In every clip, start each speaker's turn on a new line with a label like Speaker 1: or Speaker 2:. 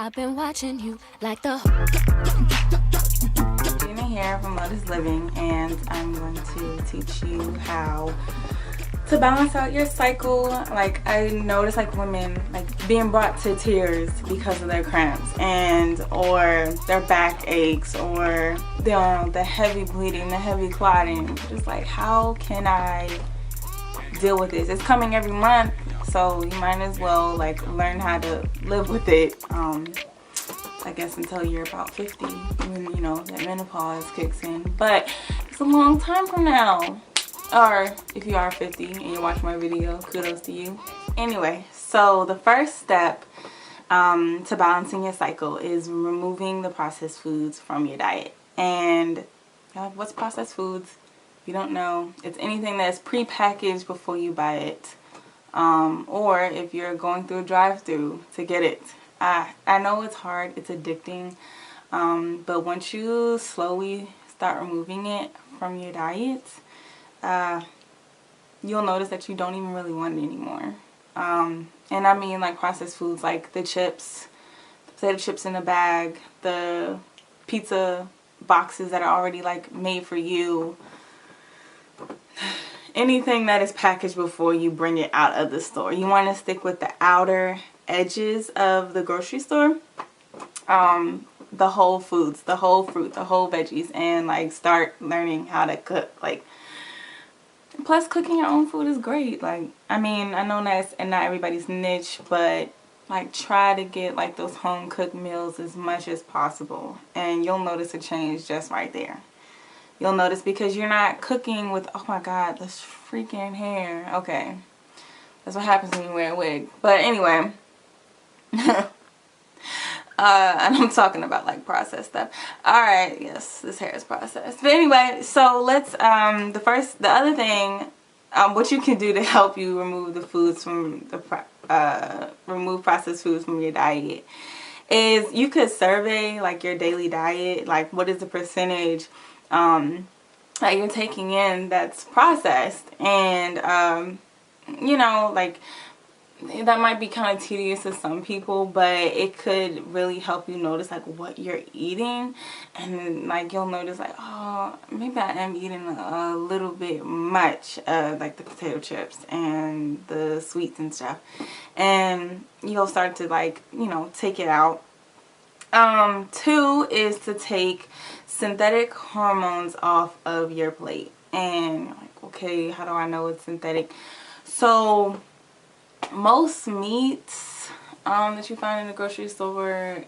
Speaker 1: I've been watching you like the.
Speaker 2: Gina here from Lotus Living, and I'm going to teach you how to balance out your cycle. Like, I notice like women like being brought to tears because of their cramps and or their back aches or the heavy bleeding, the heavy clotting. Just like, how can I deal with this? It's coming every month, so you might as well like learn how to live with it. I guess until you're about 50, when you know that menopause kicks in. But it's a long time from now. Or if you are 50 and you watch my video, kudos to you. Anyway, so the first step to balancing your cycle is removing the processed foods from your diet. And what's processed foods? If you don't know, it's anything that's pre-packaged before you buy it. Or if you're going through a drive-thru to get it. I know it's hard, it's addicting, but once you slowly start removing it from your diet, you'll notice that you don't even really want it anymore. And I mean like processed foods, like the chips, the potato chips in a bag, the pizza boxes that are already like made for you. Anything that is packaged before you bring it out of the store. You want to stick with the outer edges of the grocery store, the whole foods, the whole fruit, the whole veggies, and like start learning how to cook. Like, plus cooking your own food is great. Like, I mean, I know that's and not everybody's niche, but like try to get like those home cooked meals as much as possible, and you'll notice a change just right there. You'll notice, because you're not cooking with, oh my god, this freaking hair. Okay, that's what happens when you wear a wig. But anyway, and I'm talking about like processed stuff. Alright, yes, this hair is processed. But anyway, so let's, the other thing, what you can do to help you remove the foods from remove processed foods from your diet is you could survey like your daily diet, like what is the percentage that you're taking in that's processed. And you know, like, that might be kind of tedious to some people, but it could really help you notice like what you're eating. And then like you'll notice like, oh, maybe I am eating a little bit much like the potato chips and the sweets and stuff, and you'll start to like, you know, take it out. 2 is to take synthetic hormones off of your plate. And like, okay, how do I know it's synthetic? So most meats that you find in the grocery store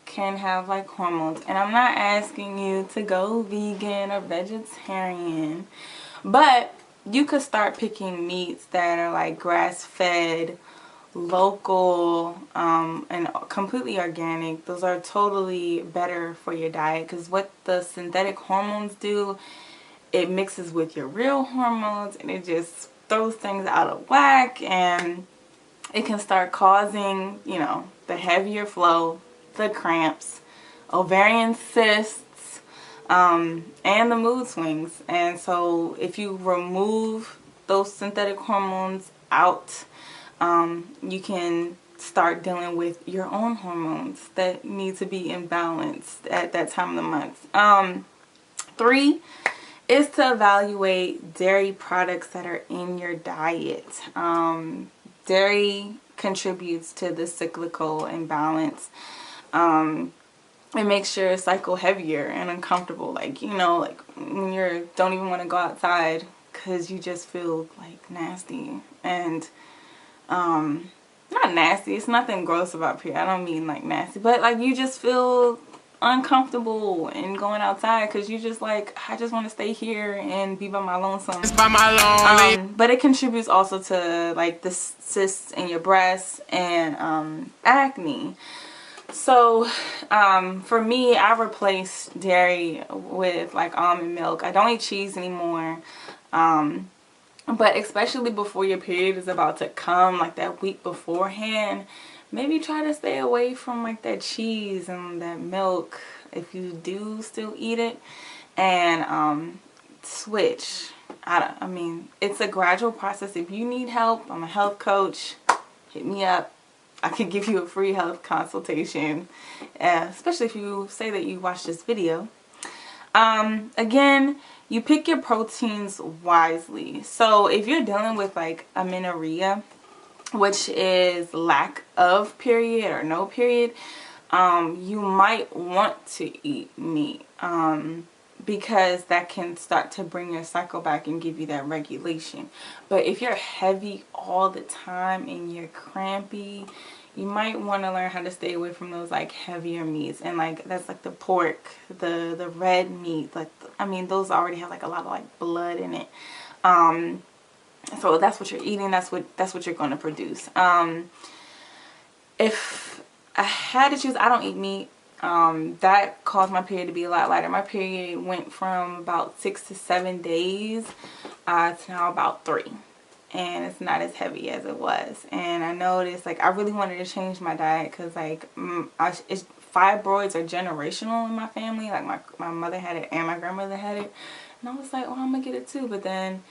Speaker 2: can have like hormones. And I'm not asking you to go vegan or vegetarian, but you could start picking meats that are like grass-fed, local, and completely organic. Those are totally better for your diet, because what the synthetic hormones do, it mixes with your real hormones and it just throws things out of whack, and it can start causing, you know, the heavier flow, the cramps, ovarian cysts, and the mood swings. And so if you remove those synthetic hormones out, you can start dealing with your own hormones that need to be in balance at that time of the month. 3 is to evaluate dairy products that are in your diet. Dairy contributes to the cyclical imbalance. It makes your cycle heavier and uncomfortable. Like, you know, like when you don't even want to go outside because you just feel like nasty. And not nasty, it's nothing gross about period, I don't mean like nasty, but like you just feel uncomfortable in going outside because you just like, I just want to stay here and be by my lonesome. It's by my lonely. But it contributes also to like the cysts in your breasts and acne. So for me, I replaced dairy with like almond milk. I don't eat cheese anymore. But especially before your period is about to come, like that week beforehand, maybe try to stay away from like that cheese and that milk if you do still eat it, and switch. I mean, it's a gradual process. If you need help, I'm a health coach, hit me up. I could give you a free health consultation, especially if you say that you watched this video. Again, you pick your proteins wisely. So if you're dealing with like amenorrhea, which is lack of period or no period, you might want to eat meat, because that can start to bring your cycle back and give you that regulation. But if you're heavy all the time and you're crampy, you might want to learn how to stay away from those like heavier meats. And like that's like the pork, the red meat, like I mean those already have like a lot of like blood in it. So that's what you're eating, that's what you're going to produce. If I had to choose, I don't eat meat. That caused my period to be a lot lighter. My period went from about 6 to 7 days to now about 3. And it's not as heavy as it was. And I noticed, like, I really wanted to change my diet because, like, fibroids are generational in my family. Like, my mother had it and my grandmother had it. And I was like, well, I'm going to get it too. But then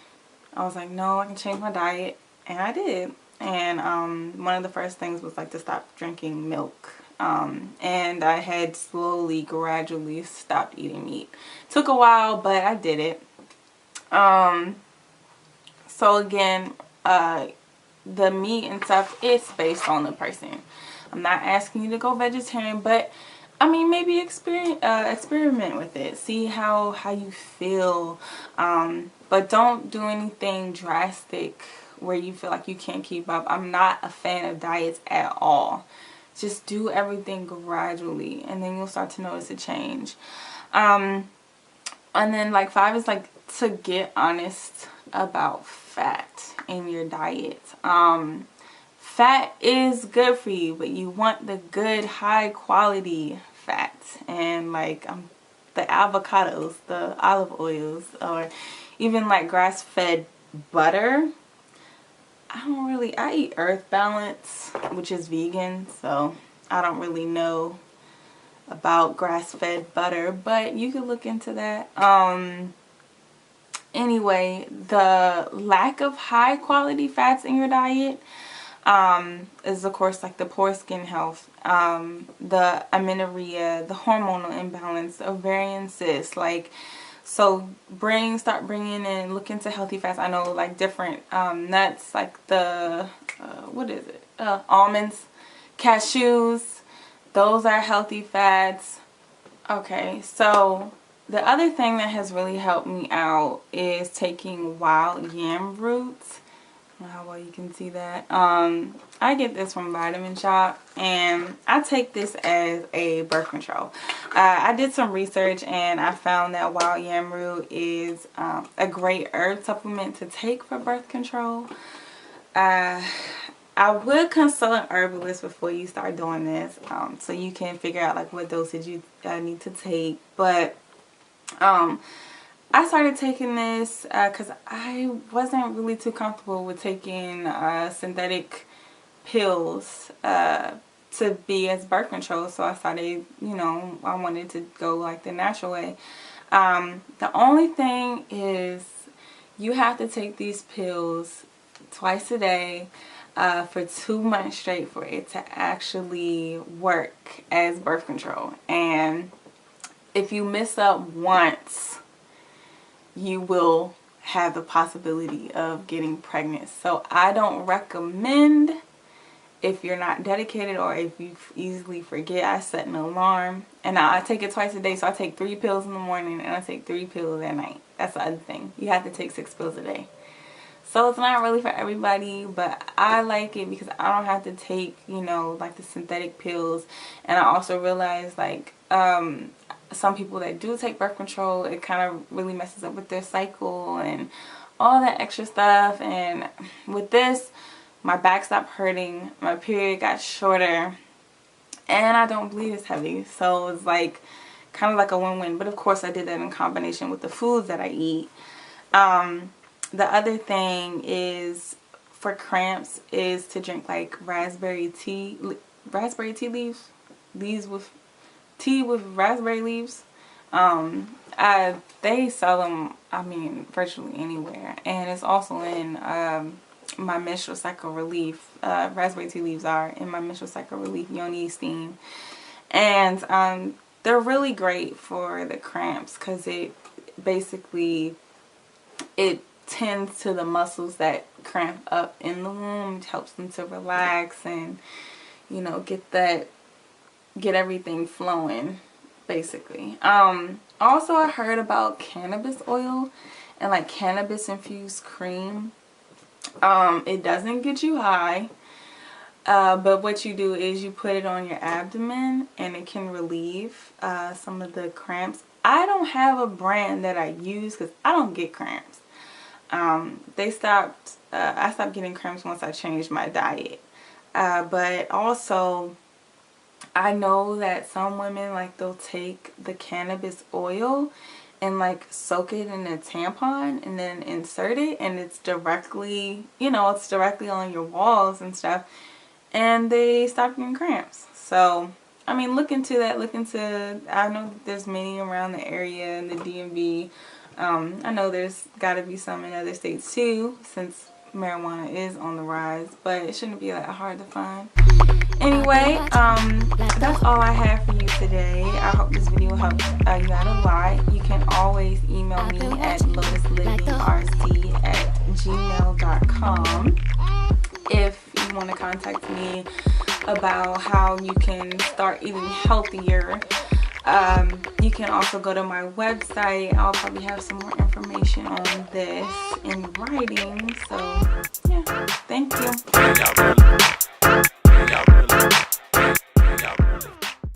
Speaker 2: I was like, no, I can change my diet. And I did. And one of the first things was, like, to stop drinking milk. And I had slowly, gradually stopped eating meat. Took a while, but I did it. So again, the meat and stuff, it's based on the person. I'm not asking you to go vegetarian, but I mean, maybe experiment with it. See how you feel. But don't do anything drastic where you feel like you can't keep up. I'm not a fan of diets at all. Just do everything gradually, and then you'll start to notice a change. And then like 5 is like to get honest about fat in your diet. Fat is good for you, but you want the good high quality fat, and like the avocados, the olive oils, or even like grass-fed butter. I eat Earth Balance, which is vegan, so I don't really know about grass-fed butter, but you could look into that. Anyway, the lack of high quality fats in your diet is of course like the poor skin health, the amenorrhea, the hormonal imbalance, the ovarian cysts, like, so start bringing in, look into healthy fats. I know like different nuts, like the what is it, almonds, cashews, those are healthy fats. Okay, so the other thing that has really helped me out is taking wild yam roots. I don't know how well you can see that. I get this from Vitamin Shop, and I take this as a birth control. I did some research, and I found that wild yam root is a great herb supplement to take for birth control. I would consult an herbalist before you start doing this, so you can figure out like what dosage you need to take. But I started taking this because I wasn't really too comfortable with taking synthetic pills to be as birth control. So I started, I wanted to go like the natural way. The only thing is you have to take these pills twice a day for 2 months straight for it to actually work as birth control. And if you miss up once, you will have the possibility of getting pregnant. So I don't recommend, if you're not dedicated or if you easily forget, I set an alarm. And I take it twice a day. So I take 3 pills in the morning and I take 3 pills at night. That's the other thing. You have to take 6 pills a day. So it's not really for everybody, but I like it because I don't have to take, like the synthetic pills. And I also realize like some people that do take birth control, it kind of really messes up with their cycle and all that extra stuff. And with this, my back stopped hurting, my period got shorter, and I don't bleed as heavy. So it's like kind of like a win-win. But of course I did that in combination with the foods that I eat. The other thing is for cramps is to drink like raspberry tea leaves with tea with raspberry leaves. They sell them, I mean, virtually anywhere, and it's also in my menstrual cycle relief. Raspberry tea leaves are in my menstrual cycle relief yoni steam. And they're really great for the cramps because it basically, it tends to the muscles that cramp up in the womb. It helps them to relax and, you know, get everything flowing, basically. Also, I heard about cannabis oil and like cannabis infused cream. It doesn't get you high, but what you do is you put it on your abdomen and it can relieve some of the cramps. I don't have a brand that I use because I don't get cramps. I stopped getting cramps once I changed my diet. But also, I know that some women, like, they'll take the cannabis oil and like soak it in a tampon and then insert it, and it's directly, you know, it's directly on your walls and stuff, and they stop getting cramps. So I mean, look into that. I know that there's many around the area in the DMV. I know there's got to be some in other states too, since marijuana is on the rise, but it shouldn't be that hard to find. Anyway, that's all I have for you today. I hope this video helped you out a lot. You can always email me at lotuslivingRC@gmail.com if you want to contact me about how you can start eating healthier. You can also go to my website. I'll probably have some more information on this in writing. So yeah, thank you.